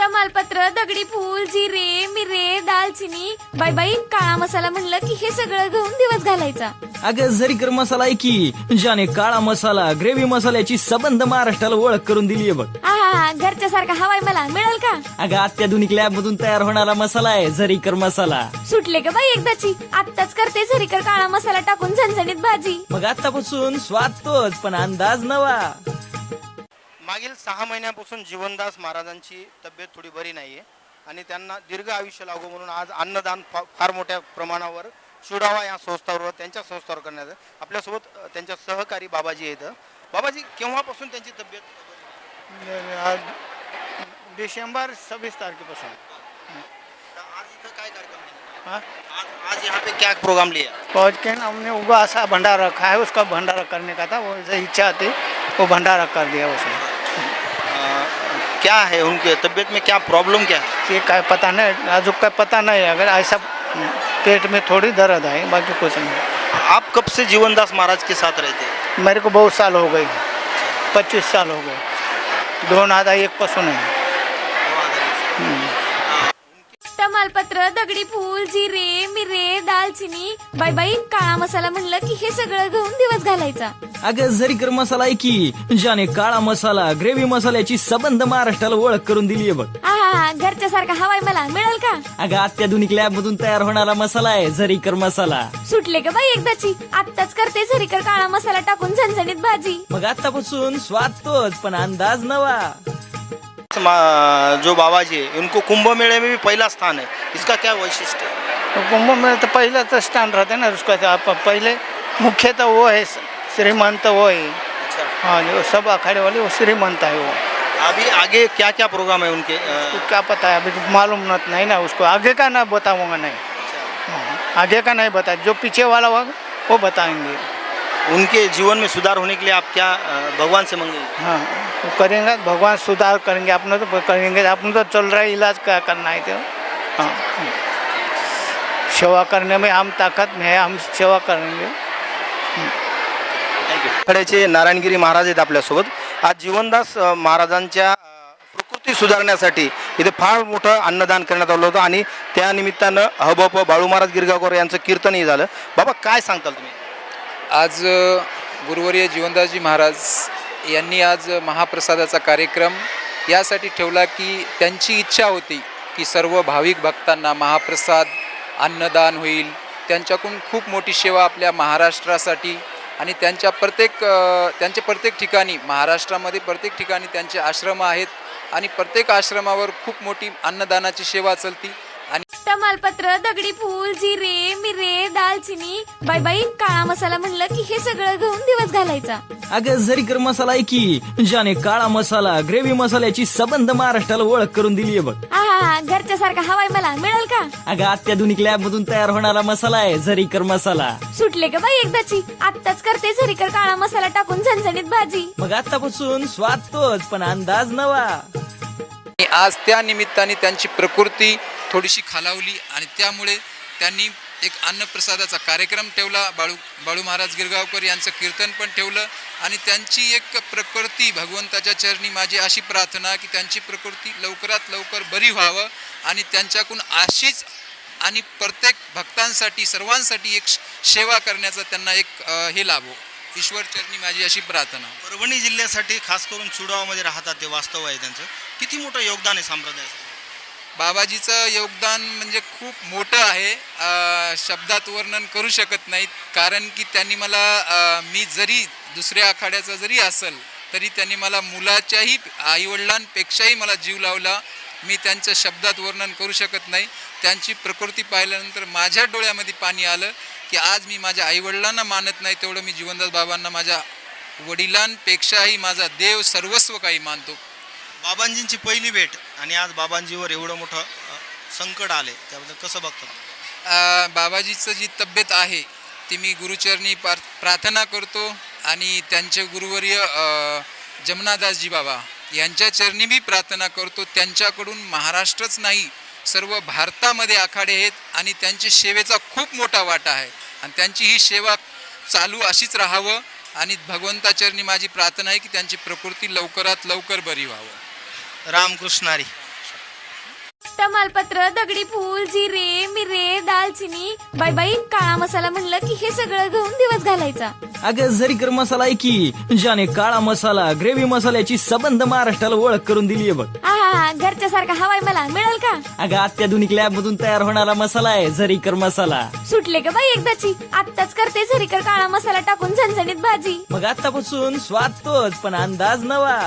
तमालपत्र, दगडी फूल, जिरे, मिरे, दालचिनी, बाई बाई काळा मसाला म्हणलं की हे सगळं घेऊन दिवस घालायचा. अगं झरीकर मसाला आहे की ज्याने काळा मसाला ग्रेव्ही मसाल्याची सबंध महाराष्ट्राला ओळख करून दिलीये बघ. आहा, घरच्या सारखा हवाय मला मिळेल का? अगं अत्याधुनिक लॅब मधून तयार होणारा मसाला आहे झरीकर मसाला. सुटले का बाई एकदाची? आत्ताच करते झरीकर काळा मसाला टाकून झणझणीत भाजी. मग आतापासून स्वाद तोच पण अंदाज नवा. मागील 6 महिन्यापासून जीवनदास महाराजांची तब्येत थोडी बरी नाहीये आणि त्यांना दीर्घ आयुष्य लागो म्हणून आज अन्नदान फार मोठ्या प्रमाणावर शुडावा या संस्थावर त्यांच्या संस्थावर करण्यात आहे. आपल्यासोबत त्यांच्या सहकारी बाबाजी आहेत. बाबाजी, केव्हापासून त्यांची तब्येत आज डिसेंबर 26 तारखेपासून. आज इथं काय कार्यक्रम आहे? हाँ? आज यहाँ पे क्या प्रोग्राम लिया? पहुँच के हमने उगा सा भंडारा रखा है, उसका भंडारा करने का था, वो जैसे इच्छा थी वो भंडारा कर दिया उसने. क्या है उनके तबीयत में, क्या प्रॉब्लम क्या है? ये काय पता नहीं, आज का पता नहीं है. अगर ऐसा पेट में थोड़ी दर्द है, बाकी कुछ नहीं. आप कब से जीवनदास महाराज के साथ रहते हैं? मेरे को बहुत साल हो गए, 25 साल हो गए. 2001 पासून है. तमालपत्र, दगडी फूल, जिरे, मिरे, दालचिनी, बाई बाई काळा मसाला म्हणलं की हे सगळं घेऊन दिवस घालायचा. अगं झरीकर मसाला आहे की ज्याने काळा मसाला ग्रेव्ही मसाल्याची सबंध महाराष्ट्राला ओळख करून दिलीये बघ. आहा, घरच्या सारखा हवाय मला मिळेल का? अगं अत्याधुनिक लॅब मधून तयार होणारा मसाला आहे झरीकर मसाला. सुटले का बाई एकदाची? आत्ताच करते झरीकर काळा मसाला टाकून झणझणीत भाजी. मग आतापासून स्वाद तोच पण अंदाज नवा. जो बाबा जी है उनको कुंभ मेले में भी पहला स्थान है, इसका क्या वैशिष्ट्य है? तो कुंभ में तो पहला तो स्टैंड रहते हैं ना, उसका तो आप पहले मुख्य तो वो है, श्रीमंत वो है. अच्छा, हाँ, जो सब अखाड़े वाले वो श्रीमंत है वो. अभी आगे क्या क्या प्रोग्राम है उनके? तो क्या पता है, अभी तो मालूम नहीं ना उसको. आगे का ना बताऊंगा नहीं. हाँ, आगे का नहीं बता, जो पीछे वाला होगा वो बताएंगे. उनके जीवन में सुधार होने के लिए आप क्या भगवान से मांगेंगे? हाँ, तो करेंगे, भगवान सुधार करेंगे. अपना तो करेंगे, अपना तो चल रहा है इलाज, क्या करना है तो. हाँ, सेवा करने में हम ताकत में है, हम सेवा करेंगे. थँक्यू. खड्याचे नारायणगिरी महाराज आहेत आपल्यासोबत. आज जीवनदास महाराजांच्या प्रकृती सुधारण्यासाठी इथे फार मोठं अन्नदान करण्यात आलं होतं आणि त्या निमित्तानं हबप बाळू महाराज गिरगावकर यांचं कीर्तनही झालं. बाबा, काय सांगताल तुम्ही? आज गुरुवर्य जीवनदासजी महाराज यांनी आज महाप्रसादाचा कार्यक्रम यासाठी ठेवला की त्यांची इच्छा होती की सर्व भाविक भक्तांना महाप्रसाद अन्नदान होईल. त्यांच्याकडून खूप मोठी सेवा आपल्या महाराष्ट्रासाठी आणि त्यांच्या प्रत्येक ठिकाणी महाराष्ट्रामध्ये प्रत्येक ठिकाणी त्यांचे आश्रम आहेत आणि प्रत्येक आश्रमावर खूप मोठी अन्नदानाची सेवा चालती. आणि तमालपत्र, दगडी फूल, जिरे, मिरे, दालचिनी, बाई बाई काळा मसाला म्हणलं की हे सगळं घेऊन दिवस घालायचा. अगं झरीकर मसाला आहे की ज्याने काळा मसाला ग्रेव्ही मसाल्याची सबंध महाराष्ट्राला ओळख करून दिलीये बघ. आहा, घरच्या सारखा हवाय मला मिळेल का? अगं अत्याधुनिक लॅब मधून तयार होणारा मसाला आहे झरीकर मसाला. सुटले का बाई एकदाची? आत्ताच करते झरीकर काळा मसाला टाकून झणझणीत भाजी. मग आतापासून स्वाद तोच पण अंदाज नवा. आज त्या निमित्ताने त्यांची प्रकृती थोडीशी खालावली आणि त्यामुळे त्यांनी एक अन्नप्रसादाचा कार्यक्रम ठेवला. बाळू महाराज गिरगावकर यांचं कीर्तन पण ठेवलं आणि त्यांची एक प्रकृती भगवंताच्या चरणी माझी अशी प्रार्थना की त्यांची प्रकृती लवकरात लवकर बरी व्हावं आणि त्यांच्याकडून अशीच आणि प्रत्येक भक्तांसाठी सर्वांसाठी एक सेवा करण्याचा त्यांना एक हे लाभो. ईश्वर चरणी माझी अशी प्रार्थना. परभणी जिल्ह्यासाठी खास करून सुडावामध्ये राहतात, ते वास्तव आहे त्यांचं. किती मोठं योगदान आहे संप्रदायाचं? बाबाजीचं योगदान म्हणजे खूप मोठं आहे, शब्दात वर्णन करू शकत नाहीत. कारण की त्यांनी मला मी जरी दुसऱ्या आखाड्याचा जरी असेल तरी त्यांनी मला मुलाच्याही आईवडिलांपेक्षाही मला जीव लावला. मी त्यांचं शब्दात वर्णन करू शकत नाही. त्यांची प्रकृती पाहिल्यानंतर माझ्या डोळ्यामध्ये पाणी आलं की आज मी माझ्या आईवडिलांना मानत नाही तेवढं मी जीवनदास बाबांना माझ्या वडिलांपेक्षाही माझा देव सर्वस्व काही मानतो. बाबांजींची पहिली भेट आणि आज बाबांजीवर एवढं मोठं संकट आले, त्याबद्दल कसं बघतात? बाबाजीचं जी तब्येत आहे ती मी गुरुचरणी प्रार्थना करतो आणि त्यांचे गुरुवर्य जमनादासजी बाबा यांच्या चरणी मी प्रार्थना करतो. त्यांच्याकडून महाराष्ट्रच नाही सर्व भारतामध्ये आखाडे आहेत आणि त्यांची सेवेचा खूप मोठा वाटा आहे आणि त्यांची ही सेवा चालू अशीच राहावं आणि भगवंताचरणी माझी प्रार्थना आहे की त्यांची प्रकृती लवकरात लवकर बरी व्हावं. रामकृष्ण हरी. मोठं मालपत्र, दगडी फूल, जिरे, मिरे, दालचिनी, बाई बाई काळा मसाला म्हणलं की हे सगळं घेऊन दिवस घालायचा. अगं झरीकर मसाला आहे की ज्याने काळा मसाला ग्रेव्ही मसाल्याची सबंध महाराष्ट्राला ओळख करून दिलीये बघ. आहा घरच्या सारखा हवाय मला मिळेल का? अगं अत्याधुनिक लॅब मधून तयार होणारा मसाला आहे झरीकर मसाला. सुटले का बाई एकदाची? आत्ताच करते झरीकर काळा मसाला टाकून झणझणीत भाजी. मग आतापासून स्वाद तोच पण अंदाज नवा.